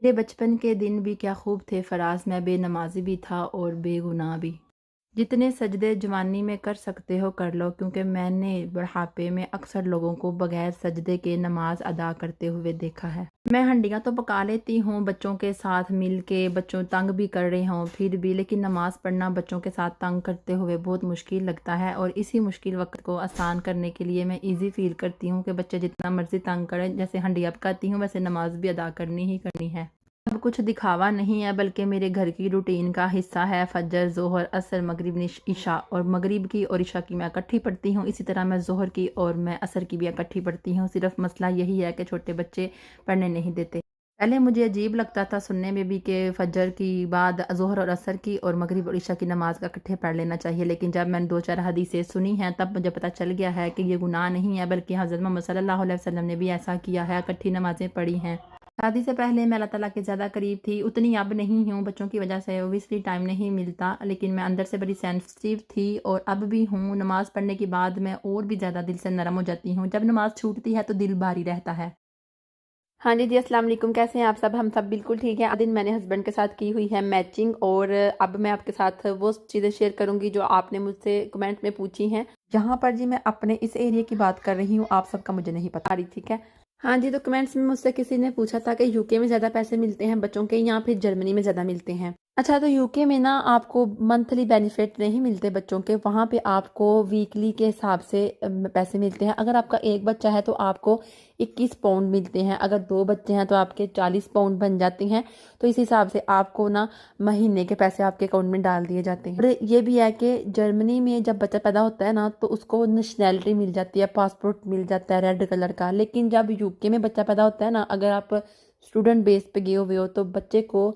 मेरे बचपन के दिन भी क्या खूब थे फराज, मैं बेनमाज़ी भी था और बेगुनाह भी। जितने सजदे जवानी में कर सकते हो कर लो, क्योंकि मैंने बुढ़ापे में अक्सर लोगों को बगैर सजदे के नमाज अदा करते हुए देखा है। मैं हंडियाँ तो पका लेती हूँ बच्चों के साथ मिल के, बच्चों तंग भी कर रहे हों फिर भी, लेकिन नमाज पढ़ना बच्चों के साथ तंग करते हुए बहुत मुश्किल लगता है। और इसी मुश्किल वक्त को आसान करने के लिए मैं ईज़ी फील करती हूँ कि बच्चे जितना मर्ज़ी तंग करें, जैसे हंडियाँ पकाती हूँ वैसे नमाज भी अदा करनी ही करनी है। अब कुछ दिखावा नहीं है, बल्कि मेरे घर की रूटीन का हिस्सा है। फजर, जोहर, असर, मगरिब, ईशा, और मगरिब की और ईशा की मैं इकट्ठी पढ़ती हूँ। इसी तरह मैं जोहर की और मैं असर की भी इकट्ठी पढ़ती हूँ। सिर्फ मसला यही है कि छोटे बच्चे पढ़ने नहीं देते। पहले मुझे अजीब लगता था सुनने में भी कि फजर की बाद जोहर और असर की और मगरिब और ईशा की नमाज का इकट्ठे पढ़ लेना चाहिए, लेकिन जब मैंने दो चार हदीसें सुनी हैं तब मुझे पता चल गया है कि ये गुनाह नहीं है, बल्कि हज़रत मोहम्मद सल्लल्लाहु अलैहि वसल्लम ने भी ऐसा किया है, इकट्ठी नमाजें पढ़ी हैं। शादी से पहले मैं अल्लाह ताला के ज़्यादा करीब थी, उतनी अब नहीं हूँ, बच्चों की वजह से ओबियसली टाइम नहीं मिलता, लेकिन मैं अंदर से बड़ी सेंसिटिव थी और अब भी हूँ। नमाज़ पढ़ने के बाद मैं और भी ज़्यादा दिल से नरम हो जाती हूँ। जब नमाज़ छूटती है तो दिल भारी रहता है। हाँ जी, अस्सलाम वालेकुम, कैसे हैं आप सब? हम सब बिल्कुल ठीक हैं। आज दिन मैंने हस्बैंड के साथ की हुई है मैचिंग, और अब मैं आपके साथ वो चीज़ें शेयर करूँगी जो आपने मुझसे कमेंट में पूछी हैं। यहाँ पर जी मैं अपने इस एरिया की बात कर रही हूँ, आप सबका मुझे नहीं पता रही, ठीक है। हाँ जी, तो कमेंट्स में मुझसे किसी ने पूछा था कि यूके में ज़्यादा पैसे मिलते हैं बच्चों के या फिर जर्मनी में ज़्यादा मिलते हैं। अच्छा, तो यूके में ना आपको मंथली बेनिफिट नहीं मिलते बच्चों के, वहाँ पे आपको वीकली के हिसाब से पैसे मिलते हैं। अगर आपका एक बच्चा है तो आपको 21 पाउंड मिलते हैं, अगर दो बच्चे हैं तो आपके 40 पाउंड बन जाते हैं। तो इस हिसाब से आपको ना महीने के पैसे आपके अकाउंट में डाल दिए जाते हैं। और ये भी है कि जर्मनी में जब बच्चा पैदा होता है ना तो उसको नेशनैलिटी मिल जाती है, पासपोर्ट मिल जाता है रेड कलर का। लेकिन जब यूके में बच्चा पैदा होता है ना, अगर आप स्टूडेंट बेस पे गए हुए हो तो बच्चे को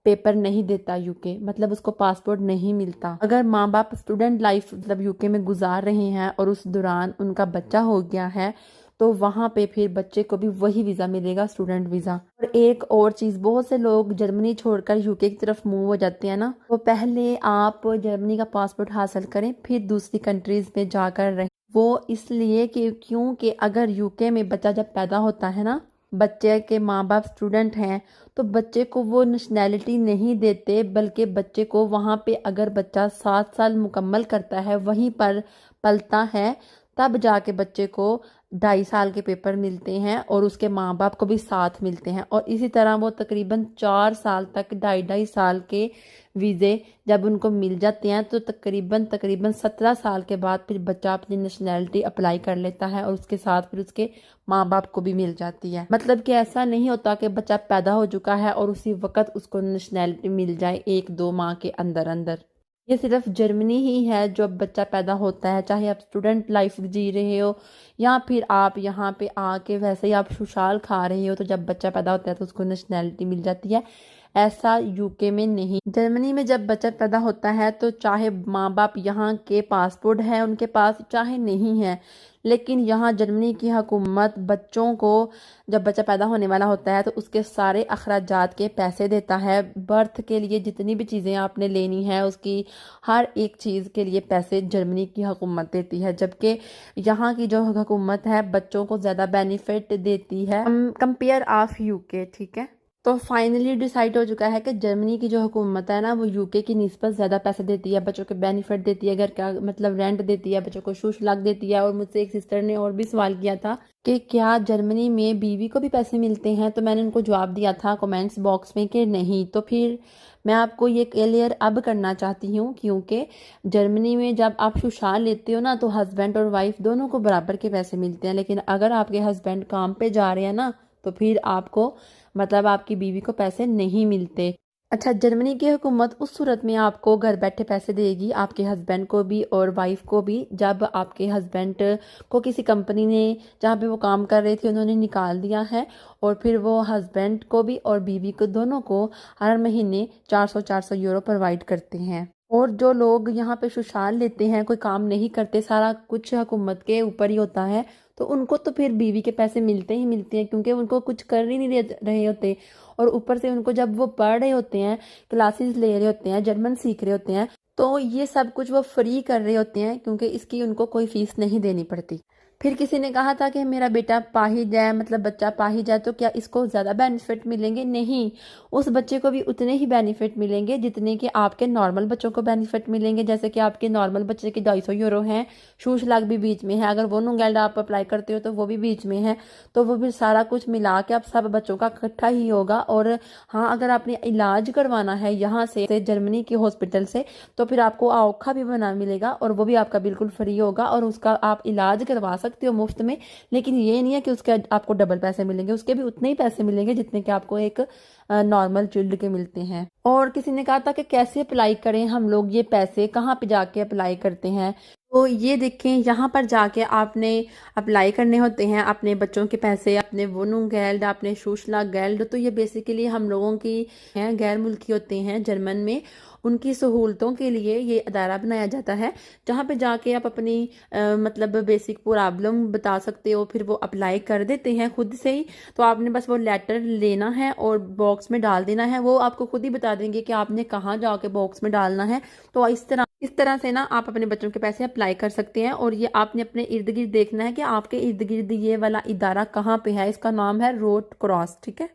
पेपर नहीं देता यूके, मतलब उसको पासपोर्ट नहीं मिलता। अगर माँ बाप स्टूडेंट लाइफ मतलब यूके में गुजार रहे हैं और उस दौरान उनका बच्चा हो गया है तो वहाँ पे फिर बच्चे को भी वही वीज़ा मिलेगा, स्टूडेंट वीज़ा। और एक और चीज़, बहुत से लोग जर्मनी छोड़कर यूके की तरफ मूव हो जाते हैं ना, तो पहले आप जर्मनी का पासपोर्ट हासिल करें फिर दूसरी कंट्रीज में जाकर रहें। वो इसलिए कि क्योंकि अगर यूके में बच्चा जब पैदा होता है ना, बच्चे के माँ बाप स्टूडेंट हैं, तो बच्चे को वो नेशनैलिटी नहीं देते, बल्कि बच्चे को वहाँ पे अगर बच्चा 7 साल मुकम्मल करता है वहीं पर पलता है, तब जाके बच्चे को 2.5 साल के पेपर मिलते हैं और उसके माँ बाप को भी साथ मिलते हैं। और इसी तरह वो तकरीबन 4 साल तक 2.5 साल के वीज़े जब उनको मिल जाते हैं तो तकरीबन तकरीबन 17 साल के बाद फिर बच्चा अपनी नेशनैलिटी अप्लाई कर लेता है और उसके साथ फिर उसके माँ बाप को भी मिल जाती है। मतलब कि ऐसा नहीं होता कि बच्चा पैदा हो चुका है और उसी वक्त उसको नेशनैलिटी मिल जाए 1-2 माह के अंदर अंदर। ये सिर्फ जर्मनी ही है जो बच्चा पैदा होता है, चाहे आप स्टूडेंट लाइफ जी रहे हो या फिर आप यहाँ पे आके वैसे ही आप खुशहाल खा रहे हो, तो जब बच्चा पैदा होता है तो उसको नेशनैलिटी मिल जाती है। ऐसा यूके में नहीं। जर्मनी में जब बच्चा पैदा होता है तो चाहे माँ बाप यहाँ के पासपोर्ट है उनके पास चाहे नहीं है, लेकिन यहाँ जर्मनी की हुकूमत बच्चों को जब बच्चा पैदा होने वाला होता है तो उसके सारे अखराजात के पैसे देता है। बर्थ के लिए जितनी भी चीज़ें आपने लेनी है उसकी हर एक चीज़ के लिए पैसे जर्मनी की हुकूमत देती है, जबकि यहाँ की जो हुकूमत है बच्चों को ज़्यादा बेनिफिट देती है कंपेयर ऑफ यूके, ठीक है। तो फाइनली डिसाइड हो चुका है कि जर्मनी की जो हुकूमत है ना वो यूके की निस्बत ज़्यादा पैसे देती है, बच्चों के बेनिफिट देती है, घर का मतलब रेंट देती है, बच्चों को शूश लाख देती है। और मुझसे एक सिस्टर ने और भी सवाल किया था कि क्या जर्मनी में बीवी को भी पैसे मिलते हैं, तो मैंने उनको जवाब दिया था कमेंट्स बॉक्स में कि नहीं। तो फिर मैं आपको ये क्लियर अब करना चाहती हूँ, क्योंकि जर्मनी में जब आप शुशाल लेते हो ना तो हस्बैंड और वाइफ दोनों को बराबर के पैसे मिलते हैं, लेकिन अगर आपके हस्बैंड काम पे जा रहे हैं ना तो फिर आपको मतलब आपकी बीवी को पैसे नहीं मिलते। अच्छा, जर्मनी की हुकूमत उस सूरत में आपको घर बैठे पैसे देगी, आपके हस्बैंड को भी और वाइफ को भी, जब आपके हस्बैंड को किसी कंपनी ने जहाँ पे वो काम कर रहे थे उन्होंने निकाल दिया है, और फिर वो हस्बैंड को भी और बीवी को दोनों को हर महीने 400 यूरो प्रोवाइड करते हैं। और जो लोग यहाँ पे सुशाल लेते हैं, कोई काम नहीं करते, सारा कुछ हुकूमत के ऊपर ही होता है, तो उनको तो फिर बीवी के पैसे मिलते ही मिलते हैं, क्योंकि उनको कुछ कर ही नहीं रहे होते। और ऊपर से उनको जब वो पढ़ रहे होते हैं, क्लासेस ले रहे होते हैं, जर्मन सीख रहे होते हैं, तो ये सब कुछ वो फ्री कर रहे होते हैं, क्योंकि इसकी उनको कोई फीस नहीं देनी पड़ती। फिर किसी ने कहा था कि मेरा बेटा पा ही जाए, मतलब बच्चा पा ही जाए, तो क्या इसको ज़्यादा बेनिफिट मिलेंगे? नहीं, उस बच्चे को भी उतने ही बेनिफिट मिलेंगे जितने कि आपके नॉर्मल बच्चों को बेनिफिट मिलेंगे। जैसे कि आपके नॉर्मल बच्चे के 250 यूरो हैं, शूज लाख भी बीच में है, अगर वो नूगेल्ड आप अप्लाई करते हो तो वो भी बीच में है, तो वो भी सारा कुछ मिला के आप सब बच्चों का इकट्ठा ही होगा। और हाँ, अगर आपने इलाज करवाना है यहाँ से जर्मनी के हॉस्पिटल से, तो फिर आपको आओखा भी बना मिलेगा और वो भी आपका बिल्कुल फ्री होगा और उसका आप इलाज करवा सकते हो मुफ्त में। लेकिन ये नहीं है कि उसके आपको डबल पैसे मिलेंगे, उसके भी उतने ही पैसे मिलेंगे जितने कि आपको एक नॉर्मल चिल्ड के मिलते हैं। और किसी ने कहा था कि कैसे अप्लाई करें हम लोग, ये पैसे कहाँ पे जाके अप्लाई करते हैं? तो ये देखें, यहाँ पर जाके आपने अप्लाई करने होते हैं अपने बच्चों के पैसे, अपने वोनुगेल्ड, अपने शूशला गेल्ड। तो ये बेसिकली हम लोगों की हैं, गैर मुल्की होते हैं जर्मन में, उनकी सहूलतों के लिए ये अदारा बनाया जाता है, जहाँ पे जाके आप अपनी मतलब बेसिक प्रॉब्लम बता सकते हो, फिर वो अप्लाई कर देते हैं खुद से ही। तो आपने बस वो लेटर लेना है और बॉक्स में डाल देना है, वो आपको खुद ही बता देंगे कि आपने कहाँ जाके बॉक्स में डालना है। तो इस तरह से ना आप अपने बच्चों के पैसे अप्लाई कर सकते हैं। और ये आपने अपने इर्द गिर्द देखना है कि आपके इर्द गिर्द ये वाला इदारा कहाँ पे है। इसका नाम है रोड क्रॉस, ठीक है।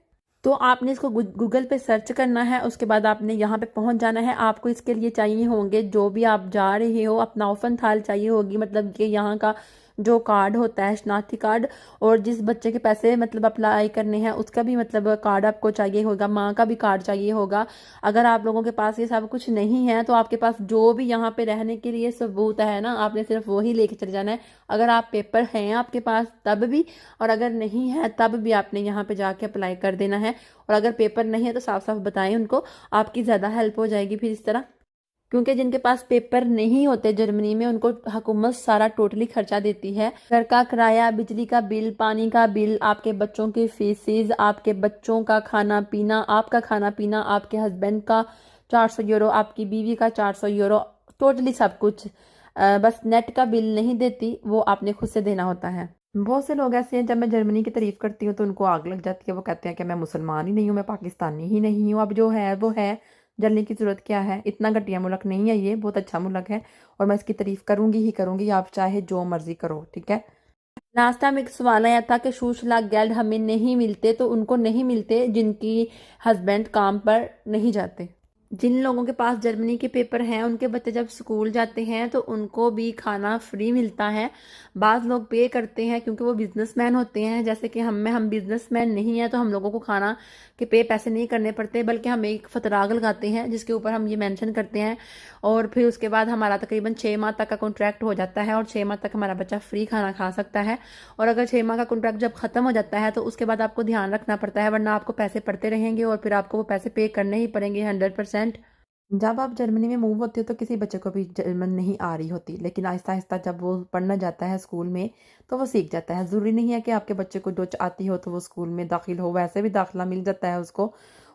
तो आपने इसको गूगल पे सर्च करना है, उसके बाद आपने यहाँ पे पहुंच जाना है। आपको इसके लिए चाहिए होंगे, जो भी आप जा रहे हो, अपना औफन थाल चाहिए होगी, मतलब कि यहाँ का जो कार्ड होता है शनाख्ती कार्ड, और जिस बच्चे के पैसे मतलब अप्लाई करने हैं उसका भी मतलब कार्ड आपको चाहिए होगा, माँ का भी कार्ड चाहिए होगा। अगर आप लोगों के पास ये सब कुछ नहीं है तो आपके पास जो भी यहाँ पे रहने के लिए सबूत है ना, आपने सिर्फ वही लेके चले जाना है। अगर आप पेपर हैं आपके पास तब भी, और अगर नहीं है तब भी आपने यहाँ पे जाके अप्लाई कर देना है। और अगर पेपर नहीं है तो साफ साफ बताएं उनको, आपकी ज़्यादा हेल्प हो जाएगी फिर इस तरह। क्योंकि जिनके पास पेपर नहीं होते जर्मनी में, उनको हुकूमत सारा टोटली खर्चा देती है। घर का किराया, बिजली का बिल, पानी का बिल, आपके बच्चों की फीसिस, आपके बच्चों का खाना पीना, आपका खाना पीना, आपके हस्बैंड का 400 यूरो, आपकी बीवी का 400 यूरो, टोटली सब कुछ। बस नेट का बिल नहीं देती, वो आपने खुद से देना होता है। बहुत से लोग ऐसे हैं, जब मैं जर्मनी की तारीफ करती हूँ तो उनको आग लग जाती है। वो कहते हैं कि मैं मुसलमान ही नहीं हूँ, मैं पाकिस्तानी ही नहीं हूँ। अब जो है वो है, जलने की ज़रूरत क्या है? इतना घटिया मुल्क नहीं है ये, बहुत अच्छा मुल्क है और मैं इसकी तारीफ करूंगी ही करूंगी, आप चाहे जो मर्जी करो, ठीक है। लास्ट टाइम एक सवाल आया था कि शूशला गेल्ड हमें नहीं मिलते, तो उनको नहीं मिलते जिनकी हस्बैंड काम पर नहीं जाते। जिन लोगों के पास जर्मनी के पेपर हैं, उनके बच्चे जब स्कूल जाते हैं तो उनको भी खाना फ्री मिलता है। बाज़ लोग पे करते हैं क्योंकि वो बिजनेसमैन होते हैं, जैसे कि हम बिजनेसमैन नहीं हैं तो हम लोगों को खाना के पैसे नहीं करने पड़ते, बल्कि हम एक फतराग लगाते हैं जिसके ऊपर हम ये मेंशन करते हैं। और फिर उसके बाद हमारा तकरीबन 6 माह तक का कॉन्ट्रैक्ट हो जाता है और 6 माह तक हमारा बच्चा फ्री खाना खा सकता है। और अगर 6 माह का कॉन्ट्रैक्ट जब ख़त्म हो जाता है तो उसके बाद आपको ध्यान रखना पड़ता है, वरना आपको पैसे पड़ते रहेंगे और फिर आपको वो पैसे पे करने ही पड़ेंगे 100%। जब आप जर्मनी में मूव होते हो तो किसी बच्चे को भी जर्मन नहीं आ रही होती, लेकिन आहिस्ता आहिस्ता जब वो पढ़ना जाता है स्कूल में तो वो सीख जाता है। ज़रूरी नहीं है कि आपके बच्चे को डच आती हो तो वो स्कूल में दाखिल हो, वैसे भी दाखिला मिल जाता है उसको।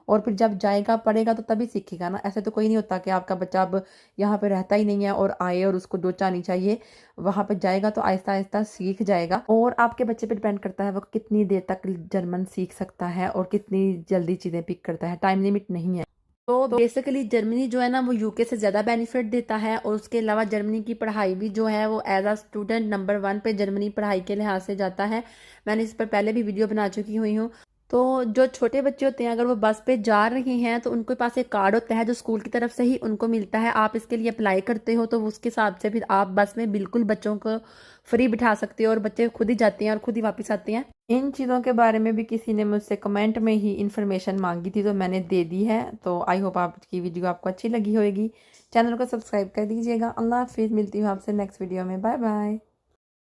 और फिर जब जाएगा पढ़ेगा तो तभी सीखेगा ना। ऐसे तो कोई नहीं होता कि आपका बच्चा अब यहाँ पे रहता ही नहीं है और आए और उसको डच आनी चाहिए। वहाँ पे जाएगा तो आहिस्ता आहिस्ता सीख जाएगा। और आपके बच्चे पे डिपेंड करता है वो कितनी देर तक जर्मन सीख सकता है और कितनी जल्दी चीज़ें पिक करता है, टाइम लिमिट नहीं है। तो बेसिकली जर्मनी जो है ना वो यूके से ज़्यादा बेनिफिट देता है। और उसके अलावा जर्मनी की पढ़ाई भी जो है वो एज अ स्टूडेंट नंबर 1 पे जर्मनी पढ़ाई के लिहाज से जाता है। मैंने इस पर पहले भी वीडियो बना चुकी हुई हूँ। तो जो छोटे बच्चे होते हैं अगर वो बस पे जा रहे हैं तो उनके पास एक कार्ड होता है जो स्कूल की तरफ से ही उनको मिलता है। आप इसके लिए अप्लाई करते हो तो उसके हिसाब से फिर आप बस में बिल्कुल बच्चों को फ्री बिठा सकते हो और बच्चे खुद ही जाते हैं और खुद ही वापस आते हैं। इन चीज़ों के बारे में भी किसी ने मुझसे कमेंट में ही इन्फॉर्मेशन मांगी थी तो मैंने दे दी है। तो आई होप आपकी वीडियो आपको अच्छी लगी होगी। चैनल को सब्सक्राइब कर दीजिएगा। अल्लाह हाफिज़, मिलती हूँ आपसे नेक्स्ट वीडियो में। Bye bye.